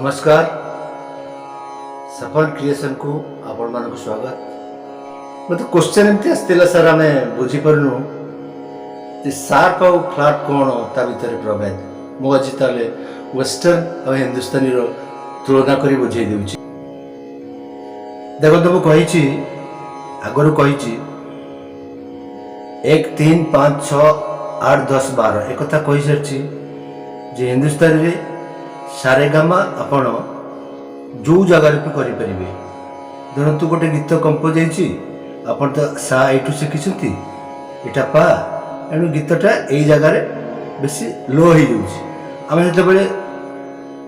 नमस्कार। सफल क्रिएशन को आपण मानक स्वागत। मत क्वेश्चन एमती आसला सर आम बुझीपारनु सार्प आउ फ्लाट कौन ता भीतर प्रभेद मु आज ताले वेस्टर्न और हिंदुस्तानी तुलना करी बुझे देउची। देखो कही आगु कही 1 3 5 6 8 10 12 एक कथा कही सारी जे हिंदुस्तानी रे सारेगामा आपण जो जगार भी करें। धरतु गोटे गीत कंपोज होती तो सा एठू शिखी इटा पा एणु गीतटा यही जगार बेसी लो हो जाए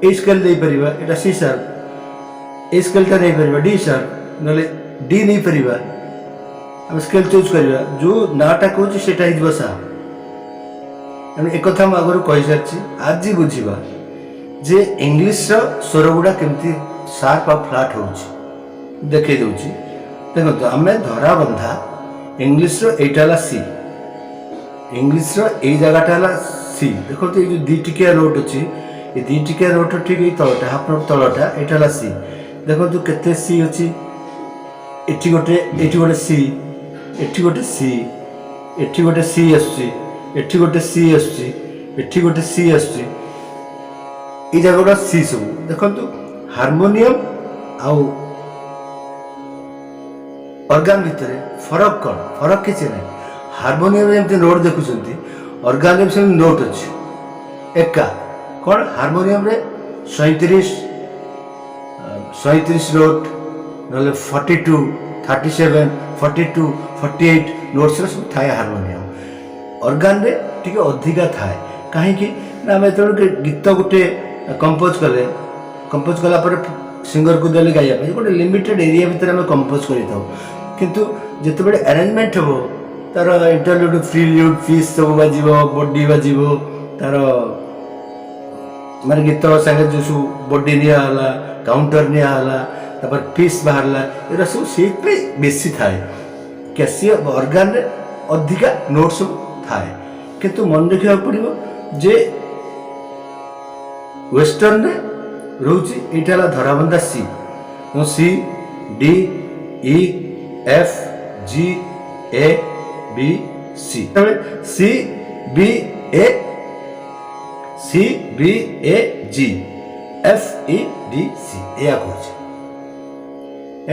जो स्केल दे पार यहाँ सी सार्प स्केलटा नहीं पार डी सार्प ना डी नहीं पार आम स्केल चूज करवा जो नाटा कौच से सा एणु एक कथा आगु कही सारी आज बुझा जे इंग्लिश स्वर गुड़ा केमती सार्प आ फ्लाट हो देखे दूची। देखो आम धरा बंधा इंग्लिश रहा सी इंग्लिश री जगटा सी। देखो ये जो दी टिकिया नोट अच्छी ये दी टिकिया नोट ठीक ये तलटा हाफ नोट तलटा यहाँ सी। देखो केते सी अच्छी एटी गोटे सी एटी गोटे सी एटी गोटे सी आसुची एटी गोटे सी आसुची एटी गोटे सी आसुची ये जगह सी सब। देखो हारमोनियम आउ ऑर्गन भितर फरक कौन फरक किसी ना हारमोनियम जमी नोट देखुं ऑर्गन से नोट अच्छे एका कौन हारमोनियम रे 37 नोट ना 42 37 42 48 नोट्स सब थाए हारमोनियम ऑर्गन रे टिके अधिका थाए कहीं आम जो गीत गोटे कंपोज कला सिंगर को देले गाइबा गोटे लिमिटेड एरिया भितर आम कंपोज किंतु जिते अरेंजमेंट हम तार इंटरल्यूड फ्रील्यूड पीस सब बाज बॉडी बाज तार माने गीत संगे जो सब बॉडी निला काउंटर निला पीस बाहर ये सब से बेसी थाए कैसी ऑर्गन रे अधिका नोट सब थाए किंतु मन रखा पड़ो जे वेस्टर्न रे रोची यहाँ धराबंधा C C D E F G A B C C B A G F E D C या कह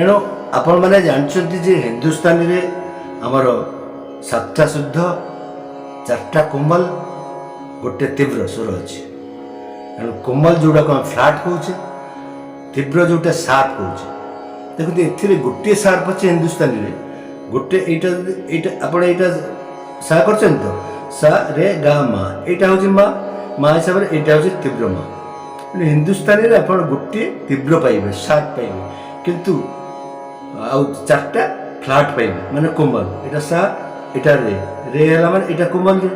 एणु आपण मैंने जानते जे हिंदुस्तानी रे आमर 7टा शुद्ध 4टा कोमल गोटे तीव्र स्वर अच्छी एणु कोमल जोड़ा को फ्लाट कहे तीव्र जोटा सार्प कहे। देखो ये गोटे सार्प अच्छे हिंदुस्तानी रे गोटे यहाँ सा कर तो सा रे गा मा यहाँ हूँ माँ माँ हिसाब से यहाँ हूँ तीव्र माँ हिंदुस्तानी रे आप गोटे तीव्र पाइबे सार्प पाइबे किंतु आउ 4टा फ्लाट पाइबे माने कोमल यहाँ सा यहाँ रे है माने यहाँ कोमल रे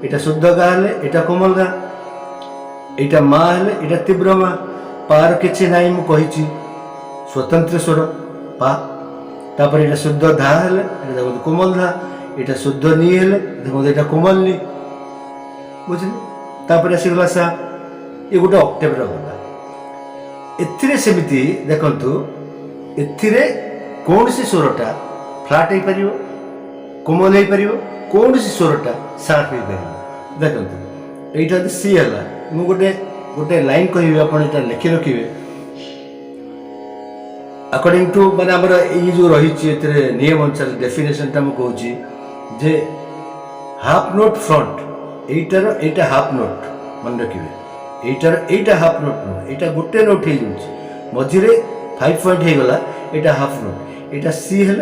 यहाँ शुद्ध गा हेले यहाँ कोमल गा यहाँ माँ हेले यहाँ तीव्र माँ पार किसी ना मुझे स्वतंत्र स्वर पा तापर यहाँ शुद्ध धा हेले देखो कोमल धा यहाँ शुद्ध नी हेले देखो यहाँ कोमल नी बुझे तापर आसीगला सा ये गोटे ऑक्टेव गला एमती देखु ए कौन सी स्वरटा फ्लाट हो पार कोमल हो पार कौन सी स्वरटा सार्प हो पार। देखो यहाँ सी है मु गोटे गोटे लाइन कह आप लिखि रखिए अकॉर्डिंग टू माने आमर ये जो रही नियम अनुसार डेफिनेशन टा मुझे जे हाफ नोट फ्रंट एटा हाफ नोट मन रखिए यहाँ हाफ नोट नुह यहाँ गोटे नोट हो मझे 5 पॉइंट हो गला यहाँ हाफ नोट यहाँ सी है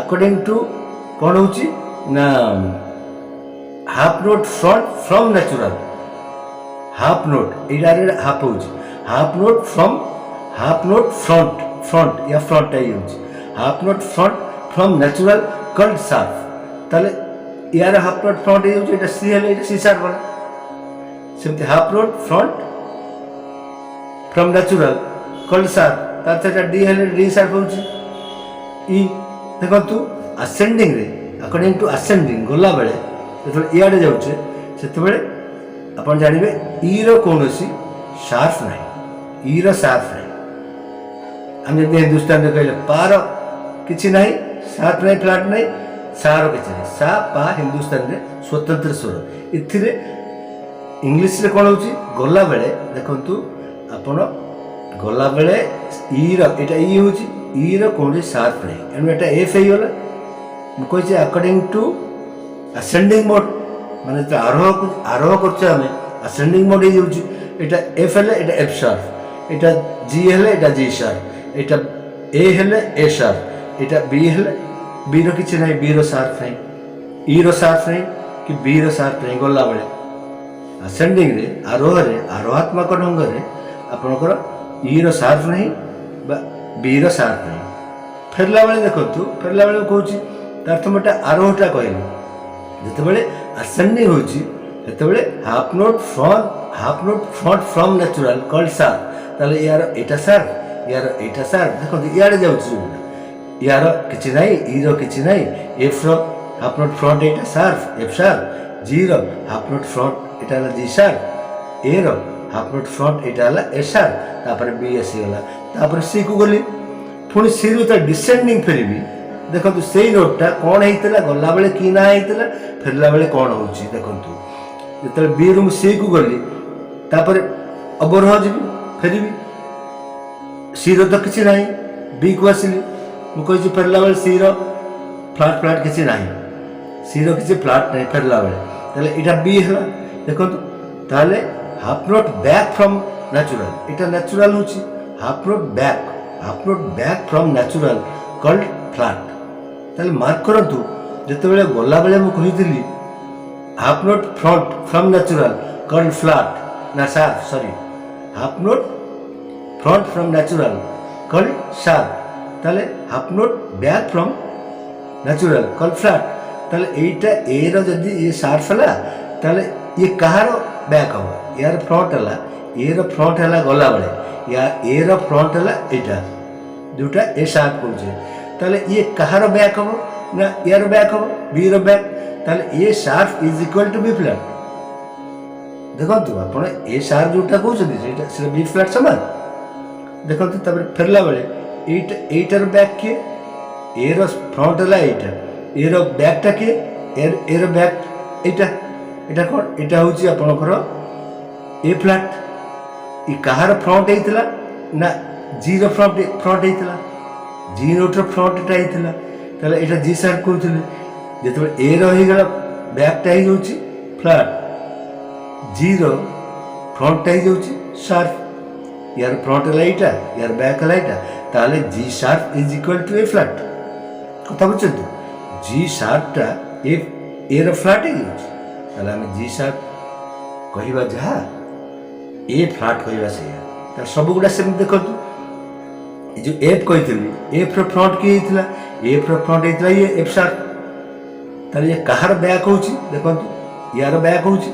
अकॉर्डिंग टू कौन हो ना half note front from natural half note यहाँ हाफ हो हाफ नोट फ्रंट फ्रंट या फ्रंट आई half note front from natural called sharp ताले यार हाफ नोट फ्रंट ये सी है सी सार्प वाला सेमती half note front from natural called sharp तार डी है डी सार्प हो देखु आसेंडिंग रे अकॉर्डिंग टू आसेंडिंग गला बेले जो इे जाऊे से आप जानवे ई रो कौन शार्प ना ईर सार्फ नहीं आम जब हिंदुस्तान में कहले पार किसी ना सार्फ नहीं फ्लाट नहीं सार किसी नहीं सा पा हिंदुस्तान में स्वतंत्र स्वर इथिरे इंग्लीश रे कौन होची गला बेले देखंतु आपण गला बेले ईर एटा ई होची ईर कौन सार्फ नहीं एनु एटा एफ हे गला मु कहि अकॉर्डिंग टू असेंडिंग मोड माने तो आरोह करछे हमें असेंडिंग मोड हे होची एटा एफ हेले एटा एफ शार्प एटा जी हेले एटा जी शार्प एटा ए हेले ए शार्प एटा बी हेले बी रो किछि नहीं बी रो शार्प नहीं ई रो शार्प नहीं कि बी रो शार्प नहीं गला बेले असेंडिंग रे आरोहात्मक ढंग रे आपनकर ई रो शार्प नहीं बा बी रो शार्प नहीं फेरला बेले देखंतु फेरला बेले कहूची तार्थमटा आरोहटा कहली जेतेबेले असेंडिंग होची सेतेबेले half note front from natural called sharp ताले यार एटा शार्प यार एटा शार्प देखंतु याडे जाउची यार किछि नाही ई रो किछि नाही एफ रो हाफ नोट फ्रंट एटा शार्प एफ शार्प जी रो हाफ नोट फ्रंट एटा ला जी शार्प ए रो हाफ नोट फ्रंट एटा ला ए शार्प तापर बी एस गला तापर सी को गली पुणी सी रो ता डिसेंडिंग फेरबी देखंतु सेई नोटटा कोन हेइतला गल्ला बेले की ना हेइतला फेरला बेले कोन होउची देखंतु जेतले बी रो सी को गली तापर अवरोह जीबी फेरबी सी रो तो किछि नाही बी को आसिली मु कहि फेरला बेले सी रो फ्लैट किछि नाही सी रो किछि फ्लैट नाही फेरला बेले ताले एटा बी हला देखंतु ताले half note back from natural एटा नेचुरल होची half note back from natural called flat ताले मार्क करंतु जेतेबेले गला बेले मु कहितली half note front from natural called flat ना sharp sorry half note front from natural called sharp ताले half note back from natural called flat ताले एटा ए रो जदी ये शार्प हला ताले ये कहार बैक हो यार फ्रंट हला ए रो फ्रंट हला गला बेले या ए रो फ्रंट हला एटा जोटा ए शार्प होजे ताले ये कहार बैक हो ना यार बैक हो बी रो बैक ताले A sharp is equal to B flat देखंतु आपण ए शार्प जोटा कहउछथि सेटा से बी फ्लैट समान देखंतु तबरे फेरला बेले एटार बैक के ए रो फ्रंट हला एटा ए रो बैक टा के ए रो बैक एटा एटा कोन एटा होची आपनकर ए फ्लैट ई कहार फ्रंट हेइतला ना जी रो फ्रंट हेइतला जी नोट रो फ्रंट टा हेइतला ताले एटा जी शार्प कहउथले जेतबे ए रो हे गला बैक टा हे होची फ्लैट जी रो फ्रंट टा हे होची शार्प यार फ्रंट लाइटा यार बैक लाइटा ताले G sharp is equal to A flat कथा बुझछतु जी शार्प टा ए रो फ्लैट हे होची ताले हम जी शार्प कहिबा जहा ए फ्लैट कहिबा से ता सब गुडा सेम देखतु जो एफ कहितली एफ रो फ्रंट की हेतला एफ रो फ्रंट हेतला ये एफ शार्प ताले ये कहार बैक होची देखंतु यार बैक होची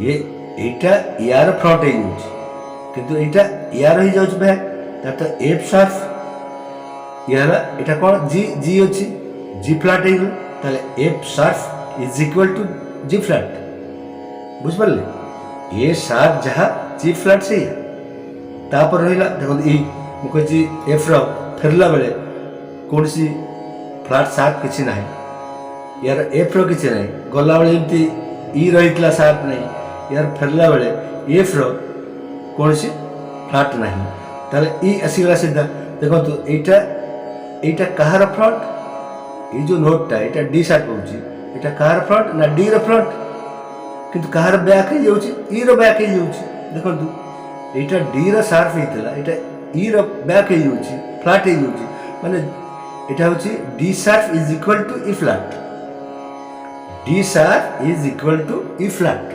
ये एटा यार फ्रंट हे होची किंतु एटा यार हे जाउछ बैक ता एफ शार्प यार एटा कोन जी जी होची जी फ्लैट हे ताले F sharp is equal to G flat बुझ पारले ए शार्प जहा जी फ्लैट से तापर रहिला देखंतु ई मु कहि एफ रो फेरला बेले कोनसी फ्लैट शार्प किछि नाही यार एफ रो किछि नाही गला बेले एमती ई रहितला शार्प नाही यार फेरला बेले एफ रो कोनसी फ्लैट नाही ताले ई आसीगला सीधा देखंतु एटा कहार फ्रंट ए जो नोट टा एटा डी शार्प होची एटा कहार फ्रंट ना डी रो फ्रंट किंतु कहार बैक हे जाउची ई रो बैक हे जाउची देखंतु एटा डी रो शार्प हेतला एटा ई रो बैक हे जाउची फ्लैट हे जाउची माने एटा होची D sharp is equal to E flat D sharp is equal to E flat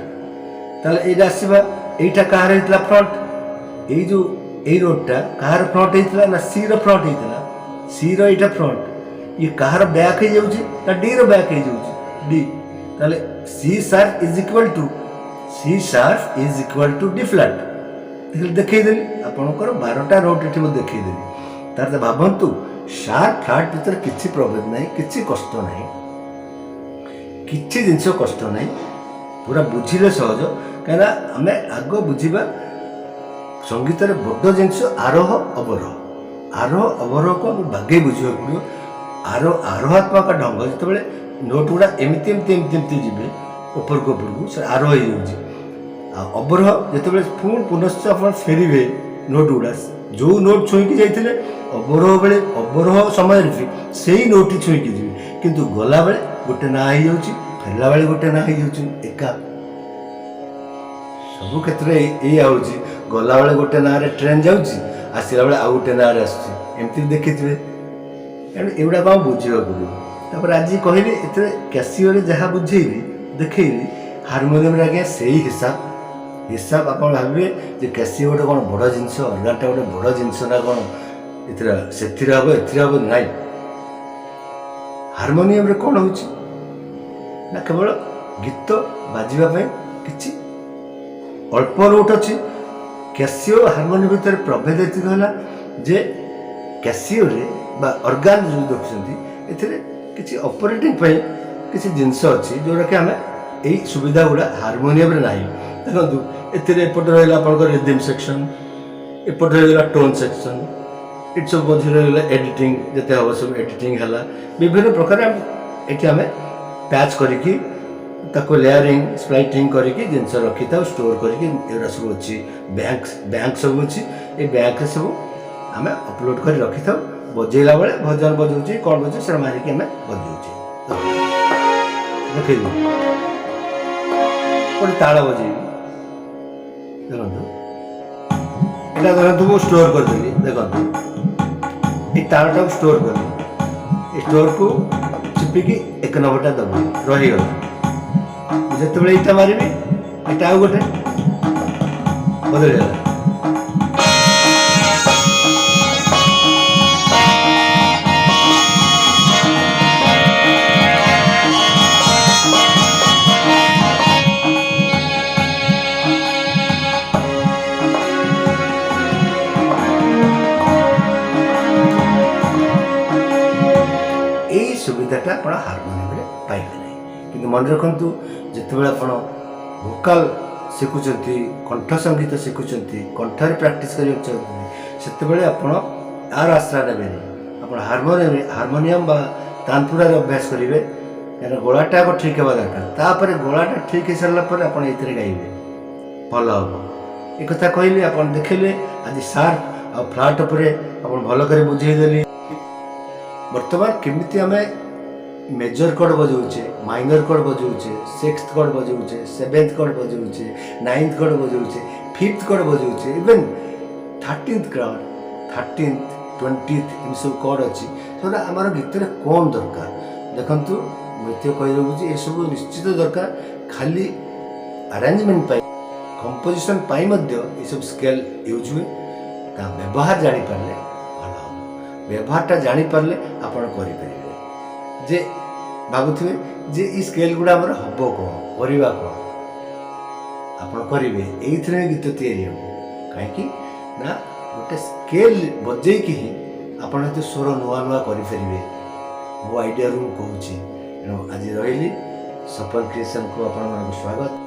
ताले एटा आसीबा एटा कहार हेतला फ्रंट ए जो ए नोटटा कहार फ्रंट हेतला ना सी रो फ्रंट हेतला सी रो एटा फ्रंट ये कहार बैक हे जाउची ना डी रो बैक हे जाउची डी ताले C sharp is equal to D flat देखई देली आपनकर 12टा नोट एठी म देखई देली तार त भाबंतु शार्प फ्लैट भीतर किछि प्रॉब्लम नाही किछि कष्ट नाही किछि जिंस कष्ट नाही पूरा बुझिले सहज कहना हमें आगो बुझिबा संगीत बड़ जिनस आरोह अवरोह। आरोह अवरोह को बागे बुझा पड़ो। आरोहात्मक ढंग जो नोट गुड़ा एमती एमती एमती एमती जी उपरको उपरको से आरोह हो अवरोह जो पुणी पुनश्च आप फेरवे नोट गुड़ा जो नोट छुईकी जाते अवरोह बेले अवरोह समय से ही नोट छुईकी जी किंतु गला बेले गोटे ना हो फेरला बेले गोटे ना हो एका सब क्षेत्र में यही गला बेले गोटे ना ट्रेन जाऊँगी आसला बेले आउ गोटे ना आसमती देखिथे तेणु एगुड़ा कौन बुझा पड़ो। आज कहली ये कैसियो जहाँ बुझेली देखली हारमोनियम आज्ञा से ही हिसाब आप भावे जे कैसियो गोटे कौन बड़ जिनस अर्गानटा गोटे बड़ जिनस ना कौन से हम हम ना हारमोनियम कौन हो केवल गीत बाजापी कि अल्प नोट अच्छी कैसियो हारमोनियम भितर प्रभेद एतिक है जे कैसियो बा अर्गान जो देखुं किसी ऑपरेटिंग किसी जिनस अच्छी जोटा कि आम यही सुविधा गुड़ा हारमोनियम ना देखो एपट रहा रिदम सेक्शन एपट रहा टोन सेक्शन ये सब मझे रहा एडिटिंग जिते हम सब एडिटिंग है विभिन्न प्रकार ये आम पैच करके लेयरिंग स्प्लाइटिंग करके जिनस रखी था स्टोर करके सब अच्छी बैंक सब अच्छी ये बैंक सब आम अपलोड कर रखी था बजेला बेले भजन बजाऊँ कौन बजे से मारिक आम बजाऊँ देख गोटे ताल बजेबी देखो यहाँ देखो मुझे स्टोर करदेली देखो ये तालटा स्टोर कली स्टोर को चिपिकी एक नंबरटा दब रहीगला जिते यहाँ मारि यहाँ आउ गोटे बदलगला सुविधाटा आप हारमोनियम पाइबे ना कि मन रखु जिते आप भोकाल शिखुं कंठ संगीत शिखुं कंठर प्राक्टिस करने से आर आश्रा ने आप हारमोनियम तानपुरा अभ्यास करेंगे क्या गलाटा आग ठीक है दरकार गलाटा ठीक हो सारापर आप गाइबे भल हम एक कहली आप देखले आज सार्प आ फ्लाट उपर आप भल कर बुझेदेली बर्तमान केमिति आम मेजर कॉर्ड बजाऊे माइनर कॉर्ड बजाऊे सिक्स्थ कॉर्ड बजाऊे सेवेन्थ कॉर्ड बजाऊे नाइन्थ कॉर्ड बजाऊे फिफ्थ कॉर्ड बजाऊे even 13th chord 13th 20th इन सब कॉर्ड अच्छी से आम गीत कम दरकार देखु नृत्य कही ये सब निश्चित दरकार खाली अरेंजमेंट कंपोजिशन ये सब स्केल यूज हुए व्यवहार जानीपारे व्यवहारटा जानीपारे आपड़ करेंगे जे भावुए जे ई स्केल गुड़ा हम कौन करवा कौन आप करेंगे ये गीत तैयारी हम कहीं गोटे स्केल बजेक ही आप स्वर नुआ नुआ करेंगे मो आइडिया कहूँ आज रही सफल क्रिएशन को आप स्वागत।